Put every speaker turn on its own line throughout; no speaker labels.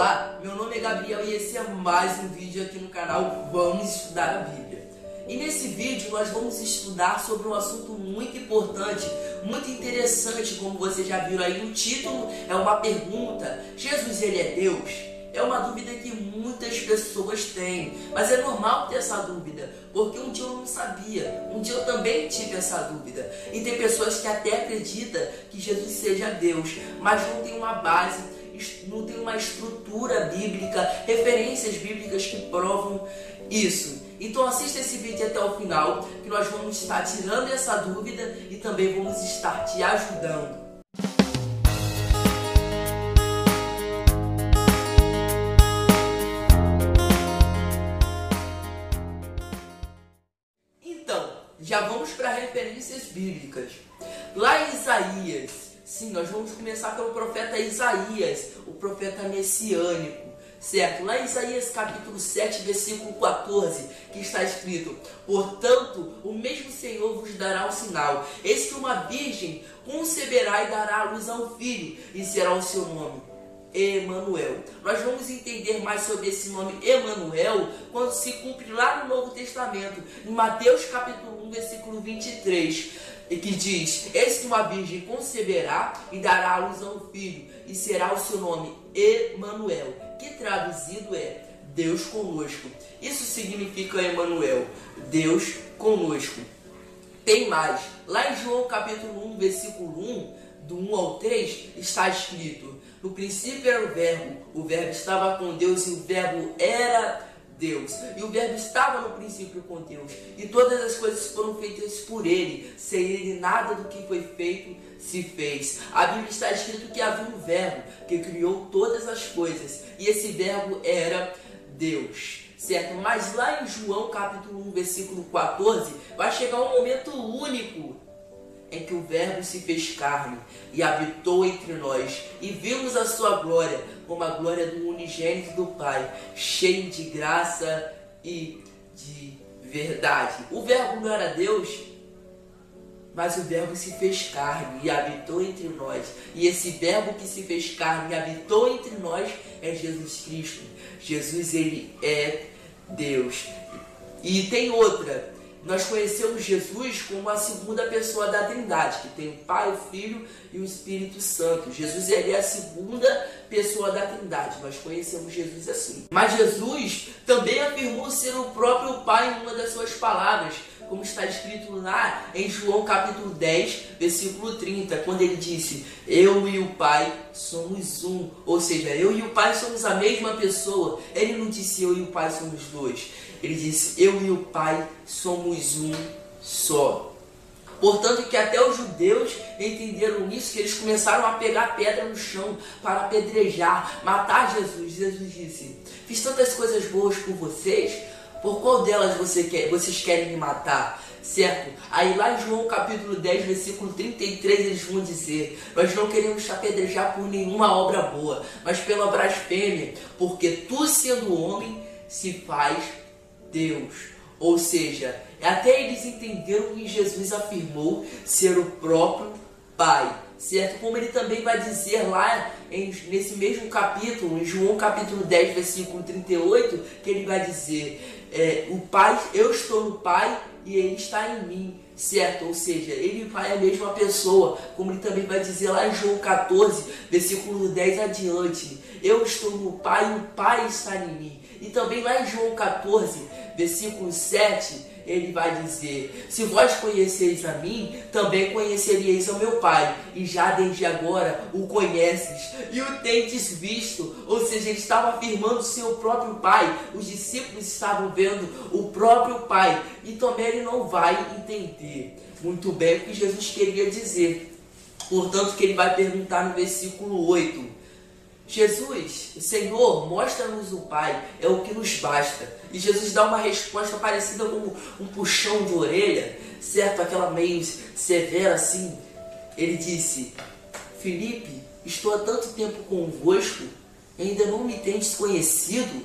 Olá, meu nome é Gabriel e esse é mais um vídeo aqui no canal Vamos Estudar a Bíblia. E nesse vídeo nós vamos estudar sobre um assunto muito importante, muito interessante, como vocês já viram aí no título, é uma pergunta: Jesus, ele é Deus? É uma dúvida que muitas pessoas têm, mas é normal ter essa dúvida, porque um dia eu não sabia, um dia eu também tive essa dúvida. E tem pessoas que até acreditam que Jesus seja Deus, mas não tem uma base, não tem uma estrutura bíblica, referências bíblicas que provam isso. Então assista esse vídeo até o final, que nós vamos estar tirando essa dúvida e também vamos estar te ajudando. Já vamos para referências bíblicas. Lá em Isaías, sim, nós vamos começar pelo profeta Isaías, o profeta messiânico, certo? Lá em Isaías capítulo 7, versículo 14, que está escrito: portanto, o mesmo Senhor vos dará um sinal, eis que uma virgem conceberá e dará à luz a um filho, e será o seu nome Emanuel. Nós vamos entender mais sobre esse nome Emanuel quando se cumpre lá no Novo Testamento, em Mateus capítulo 1, versículo 23, que diz: eis que uma virgem conceberá e dará à luz a um filho, e será o seu nome Emanuel, que traduzido é Deus conosco. Isso significa Emanuel, Deus conosco. Tem mais, lá em João capítulo 1, versículo 1, do 1 ao 3, está escrito: no princípio era o verbo estava com Deus e o verbo era Deus. E o verbo estava no princípio com Deus. E todas as coisas foram feitas por ele. Sem ele nada do que foi feito se fez. A Bíblia está escrito que havia um verbo que criou todas as coisas. E esse verbo era Deus. Certo? Mas lá em João capítulo 1, versículo 14, vai chegar um momento único em que o verbo se fez carne e habitou entre nós, e vimos a sua glória, como a glória do unigênito do Pai, cheio de graça e de verdade. O verbo não era Deus, mas o verbo se fez carne e habitou entre nós. E esse verbo que se fez carne e habitou entre nós é Jesus Cristo. Jesus, ele é Deus. E tem outra: nós conhecemos Jesus como a segunda pessoa da Trindade, que tem o Pai, o Filho e o Espírito Santo. Jesus, ele é a segunda pessoa da Trindade. Nós conhecemos Jesus assim. Mas Jesus também afirmou ser o próprio Pai em uma das suas palavras, como está escrito lá em João capítulo 10, versículo 30, quando ele disse: eu e o Pai somos um. Ou seja, eu e o Pai somos a mesma pessoa. Ele não disse eu e o Pai somos dois. Ele disse: eu e o Pai somos um só. Portanto, que até os judeus entenderam isso, que eles começaram a pegar pedra no chão para apedrejar, matar Jesus. Jesus disse: fiz tantas coisas boas por vocês, por qual delas vocês querem me matar? Certo? Aí lá em João capítulo 10, versículo 33, eles vão dizer: nós não queremos te apedrejar por nenhuma obra boa, mas pela blasfêmia, porque tu, sendo homem, se faz Deus. Ou seja, até eles entenderam que Jesus afirmou ser o próprio Pai, certo? Como ele também vai dizer lá nesse mesmo capítulo, em João capítulo 10, versículo 38, que ele vai dizer: o Pai, eu estou no Pai e ele está em mim, certo? Ou seja, ele e o Pai é a mesma pessoa, como ele também vai dizer lá em João 14, versículo 10 adiante: eu estou no Pai e o Pai está em mim. E também lá em João 14, versículo 7, ele vai dizer: se vós conheceis a mim, também conheceríeis ao meu Pai, e já desde agora o conheces e o tendes visto. Ou seja, ele estava afirmando ser o próprio Pai. Os discípulos estavam vendo o próprio Pai, e também ele não vai entender muito bem o que Jesus queria dizer. Portanto, que ele vai perguntar no versículo 8: Jesus, Senhor, mostra-nos o Pai, é o que nos basta. E Jesus dá uma resposta parecida com um puxão de orelha, certo? Aquela meio severa assim. Ele disse: Filipe, estou há tanto tempo convosco, ainda não me tendes conhecido?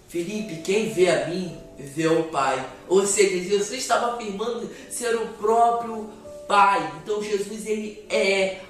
Filipe, quem vê a mim, vê o Pai. Ou seja, Jesus estava afirmando ser o próprio Pai. Então Jesus, ele é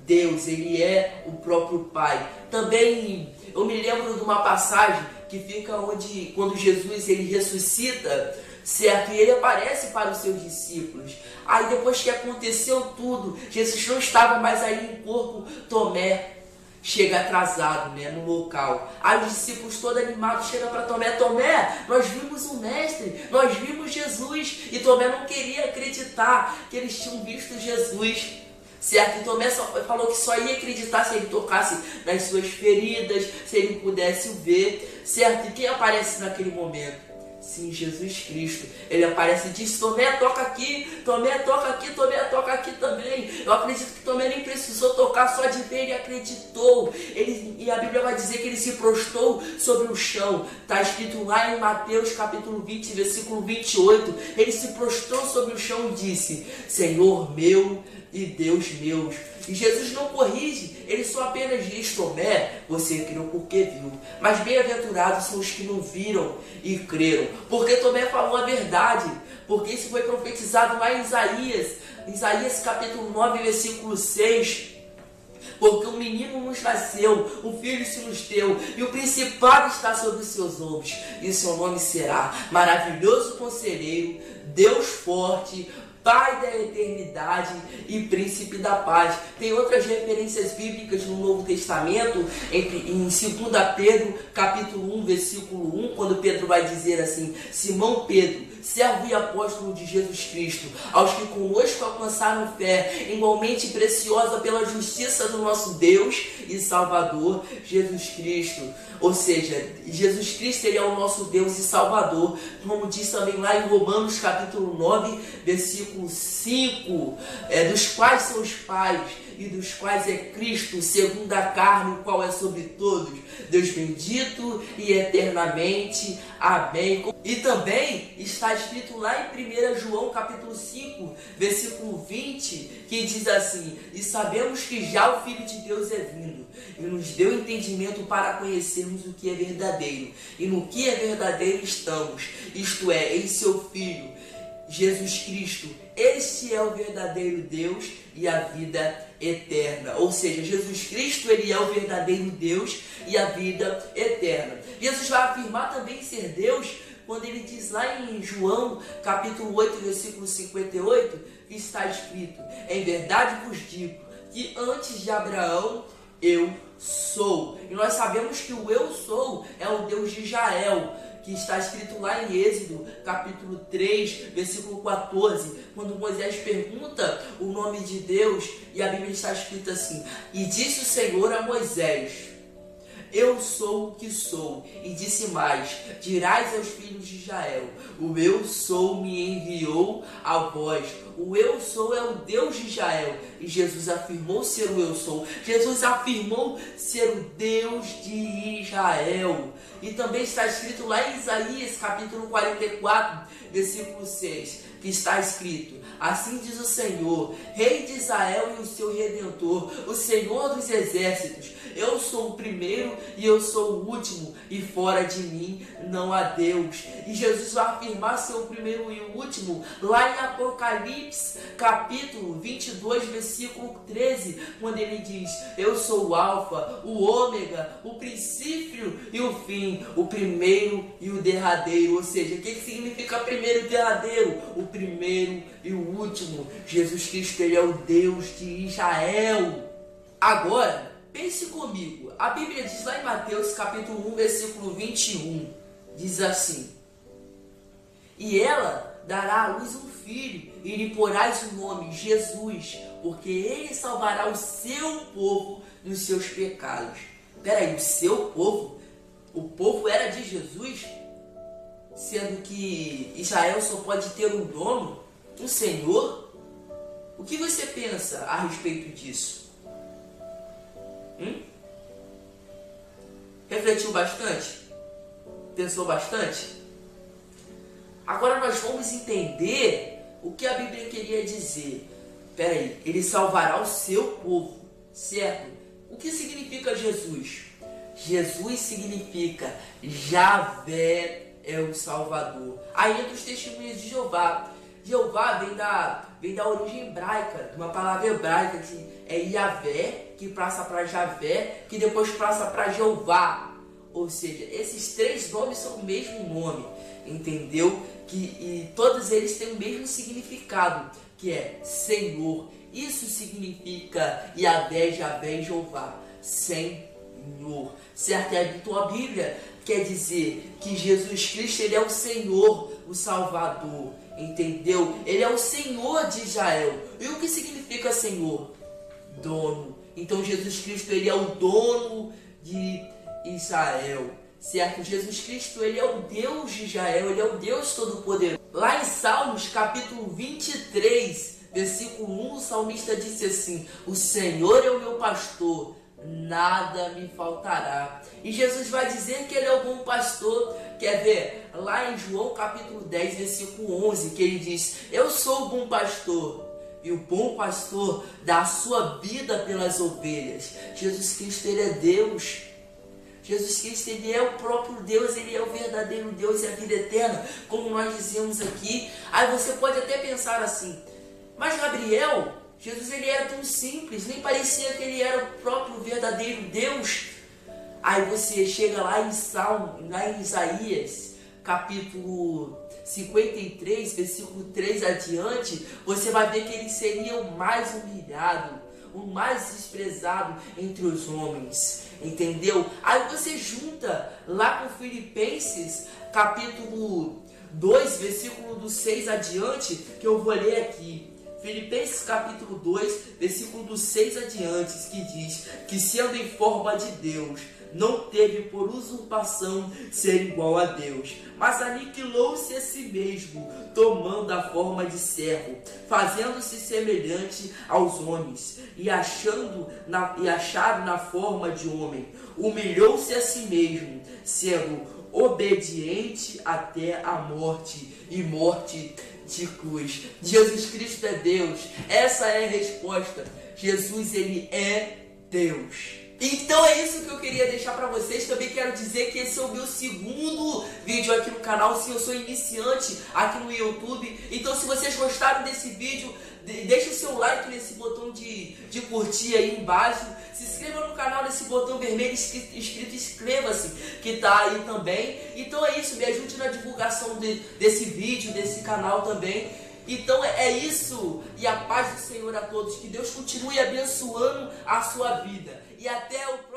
Deus, ele é o próprio Pai. Também eu me lembro de uma passagem que fica onde, quando Jesus ele ressuscita, certo? E ele aparece para os seus discípulos. Aí depois que aconteceu tudo, Jesus não estava mais ali em corpo, Tomé chega atrasado, né, no local. Aí os discípulos todos animados chegam para Tomé: Tomé, nós vimos o mestre, nós vimos Jesus. E Tomé não queria acreditar que eles tinham visto Jesus, certo? E Tomé falou que só ia acreditar se ele tocasse nas suas feridas, se ele pudesse ver, certo? E quem aparece naquele momento? Sim, Jesus Cristo. Ele aparece e diz: Tomé, toca aqui, Tomé, toca aqui, Tomé, toca aqui também. Eu acredito que Tomé nem precisou tocar, só de ver ele acreditou. E a Bíblia vai dizer que ele se prostrou sobre o chão. Está escrito lá em Mateus capítulo 20, versículo 28. Ele se prostrou sobre o chão e disse: Senhor meu e Deus meu. E Jesus não corrige, ele só apenas diz: Tomé, você creu porque viu. Mas bem-aventurados são os que não viram e creram. Porque Tomé falou a verdade. Porque isso foi profetizado lá em Isaías capítulo 9, versículo 6. Porque um menino nos nasceu, um filho se nos deu, e o principado está sobre os seus ombros. E seu nome será Maravilhoso Conselheiro, Deus Forte, Pai da Eternidade e Príncipe da Paz. Tem outras referências bíblicas no Novo Testamento, em 2 Pedro, capítulo 1, versículo 1, quando Pedro vai dizer assim: Simão Pedro, servo e apóstolo de Jesus Cristo, aos que conosco alcançaram fé, igualmente preciosa pela justiça do nosso Deus e Salvador, Jesus Cristo. Ou seja, Jesus Cristo, ele é o nosso Deus e Salvador, como diz também lá em Romanos capítulo 9, versículo 5, dos quais são os pais, e dos quais é Cristo, segundo a carne, o qual é sobre todos, Deus bendito e eternamente. Amém. E também está escrito lá em 1 João capítulo 5, versículo 20, que diz assim: E sabemos que já o Filho de Deus é vindo, e nos deu entendimento para conhecermos o que é verdadeiro, e no que é verdadeiro estamos, isto é, em seu Filho, Jesus Cristo. Este é o verdadeiro Deus e a vida eterna. Ou seja, Jesus Cristo, ele é o verdadeiro Deus e a vida eterna. Jesus vai afirmar também ser Deus quando ele diz lá em João capítulo 8, versículo 58, que está escrito: Em verdade vos digo que antes de Abraão eu sou. E nós sabemos que o eu sou é o Deus de Israel, que está escrito lá em Êxodo, capítulo 3, versículo 14, quando Moisés pergunta o nome de Deus, e a Bíblia está escrita assim: E disse o Senhor a Moisés: Eu sou o que sou. E disse mais: Dirás aos filhos de Israel: O eu sou me enviou a vós. O eu sou é o Deus de Israel. E Jesus afirmou ser o eu sou. Jesus afirmou ser o Deus de Israel. E também está escrito lá em Isaías capítulo 44, versículo 6, que está escrito: Assim diz o Senhor, Rei de Israel e o seu Redentor, o Senhor dos exércitos: Eu sou o primeiro e eu sou o último, e fora de mim não há Deus. E Jesus vai afirmar ser o primeiro e o último lá em Apocalipse capítulo 22, versículo 13, quando ele diz: Eu sou o Alfa, o Ômega, o princípio e o fim, o primeiro e o derradeiro. Ou seja, o que significa primeiro e derradeiro? O primeiro e o último. Jesus Cristo, ele é o Deus de Israel. Agora, pense comigo, a Bíblia diz lá em Mateus capítulo 1, versículo 21, diz assim: E ela dará à luz um filho, e lhe porás o nome Jesus, porque ele salvará o seu povo dos seus pecados. Peraí, o seu povo? O povo era de Jesus? Sendo que Israel só pode ter um dono, um Senhor? O que você pensa a respeito disso? Refletiu bastante? Pensou bastante? Agora nós vamos entender o que a Bíblia queria dizer. Peraí, ele salvará o seu povo, certo? O que significa Jesus? Jesus significa Javé é o Salvador. Aí entra os testemunhos de Jeová. Jeová vem da origem hebraica, de uma palavra hebraica que é Yahvé, que passa para Javé, que depois passa para Jeová. Ou seja, esses 3 nomes são o mesmo nome, entendeu? E todos eles têm o mesmo significado, que é Senhor. Isso significa Yahvé, Javé, Jeová, Senhor, certo? E a tua Bíblia quer dizer que Jesus Cristo, ele é o Senhor, o Salvador, entendeu? Ele é o Senhor de Israel. E o que significa Senhor? Dono. Então Jesus Cristo, ele é o dono de Israel, certo? Jesus Cristo, ele é o Deus de Israel, ele é o Deus Todo-Poderoso. Lá em Salmos, capítulo 23, versículo 1, o salmista disse assim: o Senhor é o meu pastor, nada me faltará. E Jesus vai dizer que ele é o bom pastor. Quer ver? Lá em João capítulo 10, versículo 11, que ele diz: eu sou o bom pastor, e o bom pastor dá a sua vida pelas ovelhas. Jesus Cristo, ele é Deus. Jesus Cristo, ele é o próprio Deus, ele é o verdadeiro Deus e a vida eterna, como nós dizemos aqui. Aí você pode até pensar assim: mas Gabriel, Jesus, ele era tão simples, nem parecia que ele era o próprio verdadeiro Deus. Aí você chega lá em Isaías, capítulo 53, versículo 3 adiante, você vai ver que ele seria o mais humilhado, o mais desprezado entre os homens, entendeu? Aí você junta lá com Filipenses, capítulo 2, versículo do 6 adiante, que eu vou ler aqui. Filipenses capítulo 2, versículo do 6 adiante, que diz que, sendo em forma de Deus, não teve por usurpação ser igual a Deus, mas aniquilou-se a si mesmo, tomando a forma de servo, fazendo-se semelhante aos homens, e achado na forma de homem, humilhou-se a si mesmo, sendo obediente até a morte, e morte de cruz. Jesus Cristo é Deus. Essa é a resposta. Jesus, ele é Deus. Então é isso que eu queria deixar para vocês. Também quero dizer que esse é o meu segundo vídeo aqui no canal. Sim, eu sou iniciante aqui no YouTube. Então, se vocês gostaram desse vídeo, deixa o seu like nesse botão de curtir aí embaixo. Se inscreva no canal nesse botão vermelho escrito inscreva-se, que tá aí também. Então é isso, me ajude na divulgação desse vídeo, desse canal também. Então é isso, e a paz do Senhor a todos. Que Deus continue abençoando a sua vida. E até o próximo